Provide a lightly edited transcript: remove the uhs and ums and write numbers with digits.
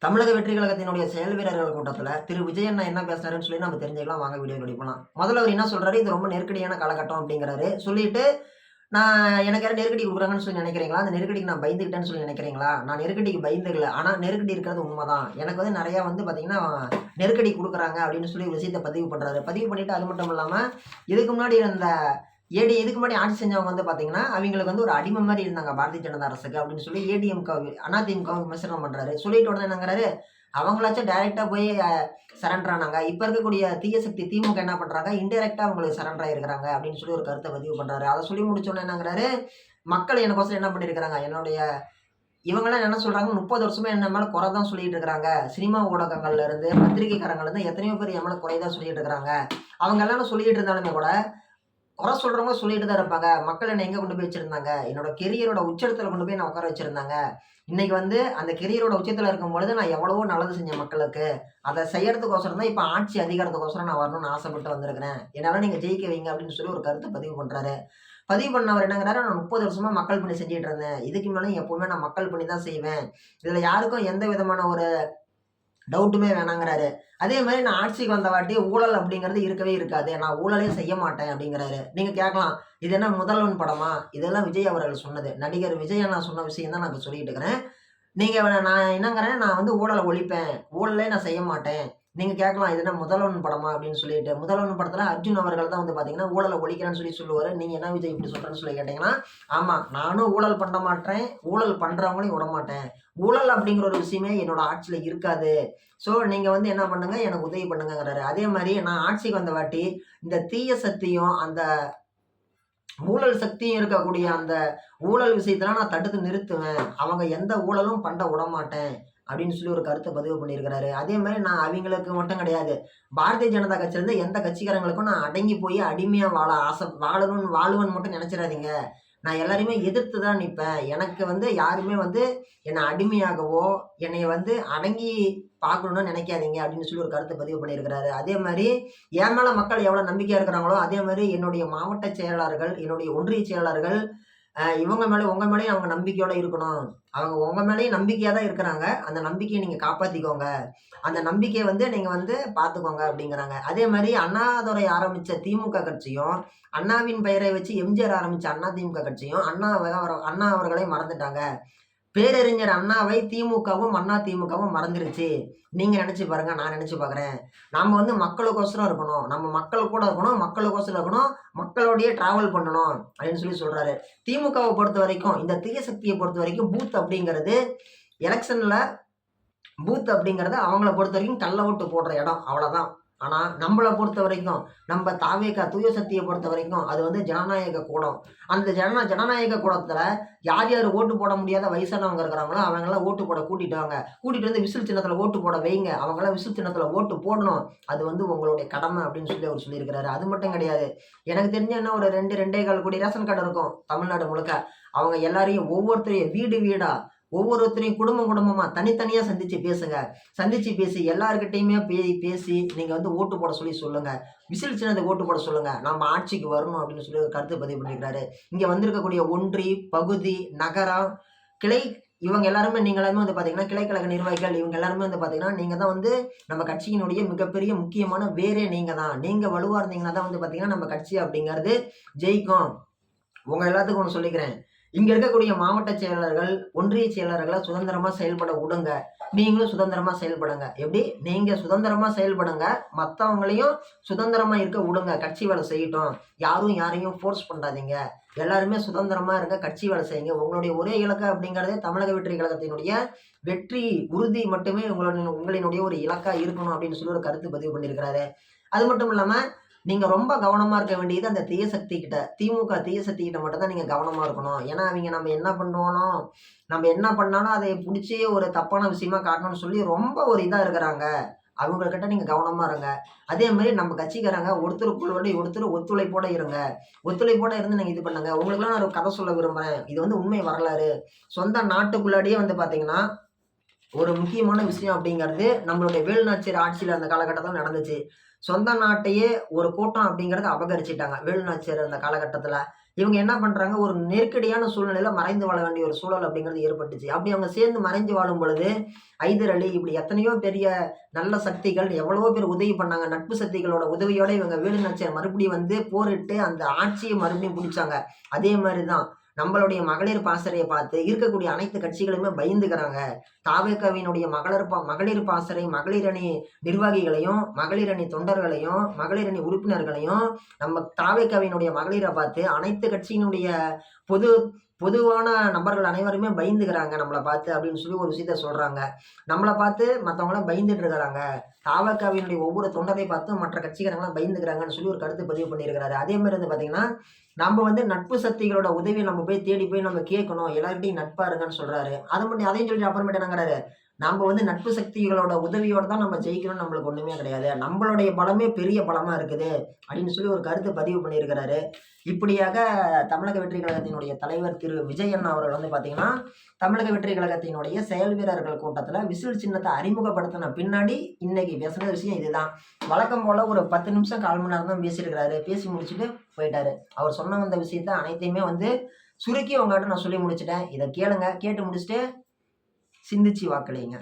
தமிழக வெற்றி கழகத்தினுடைய செயல் வீரர்கள் கூட்டத்துல திரு விஜய் அண்ணா என்ன பேசுறாருன்னு சொல்லி நம்ம தெரிஞ்சுக்கலாம். வாங்க வீடியோ போலாம். முதல்ல அவர் என்ன சொல்றாரு, இது ரொம்ப நெருக்கடியான காலகட்டம் அப்படிங்கிறாரு. சொல்லிட்டு எனக்கு யாரும் நெருக்கடி குடுக்குறாங்கன்னு சொல்லி நினைக்கிறீங்களா? அந்த நெருக்கடிக்கு நான் பயந்துக்கிட்டேன்னு சொல்லி நினைக்கிறீங்களா? நான் நெருக்கடிக்கு பயந்துக்கல. ஆனா நெருக்கடி இருக்கிறது உண்மதான். எனக்கு வந்து நெறைய வந்து பார்த்தீங்கன்னா, நெருக்கடி குடுக்குறாங்க அப்படின்னு சொல்லி ஒரு விஷயத்த பதிவு பண்றாரு. பதிவு பண்ணிட்டு அது மட்டும் இல்லாம, இதுக்கு முன்னாடி இருந்த இதுக்கு முன்னாடி ஆட்சி செஞ்சவங்க வந்து பார்த்தீங்கன்னா, அவிங்களுக்கு வந்து ஒரு அடிமை மாரி இருந்தாங்க பாரதிய ஜனதா அரசுக்கு அப்படின்னு சொல்லி ஏடிஎம்க அதிமுகவ விமர்சனம் பண்றாரு. சொல்லிட்ட உடனே என்னங்கிறாரு, அவங்களாச்சும் டைரக்ட்டா போய் சரண்டர் ஆனாங்க. இப்ப இருக்கக்கூடிய தீய சக்தி திமுக என்ன பண்றாங்க, இன்டைரக்ட்டா அவங்களுக்கு சரண்டர் ஆயிருக்கிறாங்க அப்படின்னு சொல்லி ஒரு கருத்த பதிவு பண்றாரு. அத சொல்லி முடிச்ச உடனே என்னங்கிறாரு, மக்கள் எனக்கோசரம் என்ன பண்ணியிருக்கிறாங்க, என்னுடைய இவங்கலாம் என்ன சொல்றாங்க, 30 வருஷமா என்ன மேல குறை தான் சொல்லிட்டு இருக்கிறாங்க. சினிமா ஊடகங்கள்ல இருந்து, பத்திரிகைக்காரங்கள்ல இருந்து எத்தனையோ பேர் என் மேல குறை தான் சொல்லிட்டு இருக்கிறாங்க. அவங்க எல்லாரும் சொல்லிட்டு இருந்தாலுமே கூட குறை சொல்றவங்க சொல்லிட்டு தான் இருப்பாங்க. மக்கள் என்ன எங்க கொண்டு போய் வச்சிருந்தாங்க? என்னோட கெரியரோட உச்சத்துல கொண்டு போய் என்ன உட்கார வச்சிருந்தாங்க. இன்னைக்கு வந்து அந்த கெரியரோட உச்சத்துல இருக்கும்பொழுது நான் எவ்வளவோ நல்லது செஞ்சேன் மக்களுக்கு. அத செய்யறதுக்கோசரம் தான் இப்ப ஆட்சி அதிகாரத்துக்கோசரம் நான் வரணும்னு ஆசைப்பட்டு வந்திருக்கிறேன். என்னால நீங்க ஜெயிக்க வைங்க அப்படின்னு சொல்லி ஒரு கருத்த பதிவு பண்றாரு. பதிவு பண்ணவர் என்னங்கிறாரு, நான் 30 வருஷமா மக்கள் பணி செஞ்சுட்டு இருந்தேன். இதுக்கு மேல எப்பவுமே நான் மக்கள் பணி தான் செய்வேன். இதுல யாருக்கும் எந்த விதமான ஒரு டவுட்டுமே வேணாங்கிறாரு. அதே மாரி நான் ஆட்சிக்கு வந்த வாட்டி ஊழல் அப்படிங்கிறது இருக்கவே இருக்காது. நான் ஊழலே செய்ய மாட்டேன் அப்படிங்கிறாரு. நீங்க கேட்கலாம், இது என்ன முதல்வன் படமா? இதெல்லாம் விஜய் அவர்கள் சொன்னது. நடிகர் விஜய் அண்ணா சொன்ன விஷயம் தான் நான் இப்ப சொல்லிட்டு இருக்கிறேன். நான் என்னங்கிறேன், நான் வந்து ஊழல ஒழிப்பேன். ஊழலே நான் செய்ய மாட்டேன். நீங்க கேட்கலாம், இது என்ன முதல்வன் படமா? அப்படின்னு சொல்லிட்டு. முதல்வன் படத்துல அர்ஜுன் அவர்கள் தான் வந்து பார்த்தீங்கன்னா, ஊழல ஒழிக்கிறேன்னு சொல்லி சொல்லுவாரு. நீங்க என்ன விஜய் இப்படி சொல்றேன்னு சொல்லி கேட்டீங்கன்னா, ஆமா நானும் ஊழல் பண்ண மாட்டேன். ஊழல் பண்றவங்களையும் விடமாட்டேன். ஊழல் அப்படிங்கிற ஒரு விஷயமே என்னோட ஆட்சியில இருக்காது. ஸோ நீங்க வந்து என்ன பண்ணுங்க, எனக்கு உதவி பண்ணுங்கங்கிறாரு. அதே மாரி நான் ஆட்சிக்கு வந்த வாட்டி, இந்த தீய சக்தியும், அந்த ஊழல் சக்தியும் இருக்கக்கூடிய அந்த ஊழல் விஷயத்தலாம் நான் தடுத்து நிறுத்துவேன். அவங்க எந்த ஊழலும் பண்ண விடமாட்டேன். அப்படின்னு சொல்லி ஒரு கருத்த பதிவு பண்ணியிருக்கிறாரு. அதே மாரி நான் அவிங்களுக்கு மட்டும் கிடையாது. பாரதிய ஜனதா கட்சியிலருந்து எந்த கட்சிக்காரங்களுக்கும் நான் அடங்கி போய் அடிமையா வாழுவேன்னு மட்டும் நெனச்சிராதீங்க. நான் எல்லாரையுமே எதிர்த்து தான் நிப்பேன். எனக்கு வந்து யாருமே வந்து என்ன அடிமையாகவோ, என்னைய வந்து அடங்கி பார்க்கணும்னு நெனைக்காதீங்க அப்படின்னு சொல்லி ஒரு கருத்த பதிவு பண்ணியிருக்கிறாரு. அதே மாரி என் மேல மக்கள் எவ்வளோ நம்பிக்கையா இருக்கிறாங்களோ, அதே மாரி என்னுடைய மாவட்ட செயலாளர்கள், என்னுடைய ஒன்றிய செயலாளர்கள் இவங்க மேல உங்க மேலயும் அவங்க நம்பிக்கையோட இருக்கணும். அவங்க உங்க மேலயும் நம்பிக்கையா தான் இருக்கிறாங்க. அந்த நம்பிக்கைய நீங்க காப்பாத்திக்கோங்க. அந்த நம்பிக்கைய வந்து நீங்க வந்து பார்த்துக்கோங்க அப்படிங்கிறாங்க. அதே மாரி அண்ணாதுரை ஆரம்பிச்ச திமுக கட்சியும், அண்ணாவின் பெயரை வச்சு எம்ஜிஆர் ஆரம்பிச்ச அதிமுக கட்சியும் அண்ணா அவர்களை மறந்துட்டாங்க. பேரறிஞர் அண்ணாவை திமுகவும், அதிமுகவும் மறந்துருச்சு. நீங்க நெனச்சு பாருங்க, நான் நெனச்சு பார்க்குறேன். நாம வந்து மக்களுக்கோசரம் இருக்கணும். நம்ம மக்கள் கூட இருக்கணும், மக்களுக்கோசரம் இருக்கணும், மக்களோடயே டிராவல் பண்ணணும் அப்படின்னு சொல்லி சொல்றாரு. திமுகவ பொறுத்தவரைக்கும், இந்த தீய சக்திய பொறுத்தவரைக்கும் பூத் அப்படிங்கிறது எலக்ஷன்ல பூத் அப்படிங்கிறது அவங்கள பொறுத்தவரைக்கும் கள்ள ஓட்டு போடுற இடம். அவ்வளோதான். ஆனா, நம்பள பொறுத்தவரைக்கும், நம்ப தாவேகா தூய சக்திய பொறுத்தவரைக்கும், அது வந்து ஜனநாயக கூடம். அந்த ஜனநாயக கூடத்துல யார் யார் ஓட்டு போட முடியாத வயசானவங்க இருக்கிறாங்களோ, அவங்கலாம் ஓட்டு போட கூட்டிட்டு வாங்க. கூட்டிட்டு வந்து விசில் சின்னத்துல ஓட்டு போட வைங்க. அவங்கலாம் விசில் சின்னத்துல ஓட்டு போடணும். அது வந்து உங்களுடைய கடமை அப்படின்னு சொல்லி அவர் சொல்லியிருக்கிறாரு. அது மட்டும் கிடையாது. எனக்கு தெரிஞ்சு என்ன ஒரு 2, 2 1/4 கோடி ரேஷன் கார்டு இருக்கும் தமிழ்நாடு முழுக்க. அவங்க எல்லாரையும் ஒவ்வொருத்தரையும் வீடு வீடா ஒவ்வொருத்தரையும் குடும்பம் குடும்பமா தனித்தனியா சந்திச்சு பேசுங்க. சந்திச்சு பேசி எல்லார்கிட்டயுமே பேசி நீங்க வந்து ஓட்டு போட சொல்லி சொல்லுங்க. விசில் சின்னத்துக்கு ஓட்டு போட சொல்லுங்க. நம்ம ஆட்சிக்கு வரணும் அப்படின்னு சொல்லி ஒரு கருத்து பதிவு பண்ணியிருக்கிறாரு. இங்க வந்திருக்கக்கூடிய ஒன்றி, பகுதி, நகரம், கிளை இவங்க எல்லாருமே நீங்க எல்லாருமே வந்து பார்த்தீங்கன்னா, கிளைக்கழக நிர்வாகிகள் இவங்க எல்லாருமே வந்து பார்த்தீங்கன்னா, நீங்க தான் வந்து நம்ம கட்சியினுடைய மிகப்பெரிய முக்கியமான வேரே நீங்க தான். நீங்க வலுவா இருந்தீங்கன்னா தான் வந்து பார்த்தீங்கன்னா, நம்ம கட்சி அப்படிங்கிறது ஜெயிக்கும். உங்க எல்லாத்துக்கும் ஒண்ணு சொல்லிக்கிறேன். இங்க இருக்கக்கூடிய மாவட்ட செயலாளர்கள், ஒன்றிய செயலாளர்கள சுதந்திரமா செயல்பட உடுங்க. நீங்களும் சுதந்திரமா செயல்படுங்க. எப்படி? நீங்க சுதந்திரமா செயல்படுங்க. மத்தவங்களையும் சுதந்திரமா இருக்க உடுங்க. கட்சி வேலை செய்யட்டும். யாரும் யாரையும் ஃபோர்ஸ் பண்ணாதீங்க. எல்லாருமே சுதந்திரமா இருங்க. கட்சி வேலை செய்யுங்க. உங்களுடைய ஒரே இலக்கு அப்படிங்கிறதே தமிழக வெற்றி கழகத்தினுடைய வெற்றி உறுதி மட்டுமே உங்களினுடைய ஒரு இலக்கா இருக்கணும் அப்படின்னு சொல்லி ஒரு கருத்து பதிவு பண்ணியிருக்கிறாரு. அது மட்டும் இல்லாம நீங்க ரொம்ப கவனமா இருக்க வேண்டியது அந்த தீய சக்தி கிட்ட. திமுக தீய சக்தி கிட்ட மட்டும் தான் நீங்க கவனமா இருக்கணும். ஏன்னா, அவிங்க நம்ம என்ன பண்ணாலும் அதை புடிச்சு ஒரு தப்பான விஷயமா காட்டணும்னு சொல்லி ரொம்ப ஒரு இதா இருக்கிறாங்க. அவங்க கிட்ட நீங்க கவனமா இருங்க. அதே மாரி நம்ம கட்சிக்காரங்க ஒருத்தருக்குள்ளோட ஒருத்தர் ஒத்துழைப்போட இருங்க. ஒத்துழைப்போட இருந்து நீங்க இது பண்ணுங்க. உங்களுக்கெல்லாம் நான் ஒரு கதை சொல்ல விரும்புறேன். இது வந்து உண்மை வரலாறு. சொந்த நாட்டுக்குள்ளாடியே வந்து பார்த்தீங்கன்னா ஒரு முக்கியமான விஷயம் அப்படிங்கிறது நம்மளுடைய வேலுநாச்சியார் ஆட்சியில அந்த காலகட்டத்தில நடந்துச்சு. சொந்த நாட்டையே ஒரு கூட்டம் அப்படிங்கிறத அபகரிச்சுட்டாங்க வேலுநாச்சியார் அந்த காலகட்டத்துல. இவங்க என்ன பண்றாங்க, ஒரு நெருக்கடியான சூழ்நிலையில மறைந்து வாழ வேண்டிய ஒரு சூழல் அப்படிங்கிறது ஏற்பட்டுச்சு. அப்படி அவங்க சேர்ந்து மறைஞ்சு வாழும் பொழுது, ஹைதர் அலி இப்படி எத்தனையோ பெரிய நல்ல சக்திகள் எவ்வளவோ பேர் உதவி பண்ணாங்க. நட்பு சக்திகளோட உதவியோட இவங்க வேலுநாச்சியார் மறுபடியும் வந்து போரிட்டு அந்த ஆட்சிய மறுபடியும் புடிச்சாங்க. அதே மாரி தான் நம்மளுடைய மகளிர் பாசறைய பார்த்து இருக்கக்கூடிய அனைத்து கட்சிகளுமே பயந்துக்கிறாங்க. தாவேகாவினுடைய மகளிர் பாசறை, மகளிர் அணி நிர்வாகிகளையும், மகளிர் அணி தொண்டர்களையும், மகளிர் அணி உறுப்பினர்களையும், நம்ம தாவேகாவினுடைய மகளிர பார்த்து அனைத்து கட்சியினுடைய பொது பொதுவான நபர்கள் அனைவருமே பயந்துக்கிறாங்க நம்மள பார்த்து அப்படின்னு சொல்லி ஒரு விஷயத்த சொல்றாங்க. நம்மள பார்த்து மத்தவங்கலாம் பயந்துட்டு இருக்கிறாங்க. தாவேகாவினுடைய ஒவ்வொரு தொண்டரை பார்த்தும் மற்ற கட்சிக்காரங்கலாம் பயந்துக்கிறாங்கன்னு சொல்லி ஒரு கருத்து பதிவு பண்ணியிருக்கிறாரு. அதே மாரி வந்து பார்த்தீங்கன்னா, நம்ம வந்து நட்பு சக்திகளோட உதவிய நம்ம போய் தேடி போய் நம்ம கேட்கணும். எல்லார்கிட்டயும் நட்பா இருங்கன்னு சொல்றாரு. அதையும் சொல்லிட்டு அப்புறமேட்டு என்னங்கிறாரு, நம்ம வந்து நட்பு சக்திகளோட உதவியோட தான் நம்ம ஜெயிக்கணும்னு நம்மளுக்கு ஒண்ணுமே கிடையாது. நம்மளுடைய பலமே பெரிய பலமா இருக்குது. அப்படின்னு சொல்லி ஒரு கருத்து பதிவு பண்ணியிருக்கிறாரு. இப்படியாக தமிழக வெற்றி கழகத்தினுடைய தலைவர் திரு விஜய் அண்ணா அவர்கள் வந்து பார்த்தீங்கன்னா, தமிழக வெற்றி கழகத்தினுடைய செயல் வீரர்கள் கூட்டத்தில விசில் சின்னத்த அறிமுகப்படுத்தின பின்னாடி இன்னைக்கு பேசுன விஷயம் இதுதான். வழக்கம் போல ஒரு 10 நிமிஷம் 1/4 மணி நேரம் தான் பேசியிருக்கிறாரு. பேசி முடிச்சுட்டு போயிட்டாரு. அவர் சொன்ன வந்த விஷயத்த அனைத்தையுமே வந்து சுருக்கி உங்ககிட்ட நான் சொல்லி முடிச்சுட்டேன். இத கேளுங்க. கேட்டு முடிச்சுட்டு சிந்திச்சு வாக்களிங்க.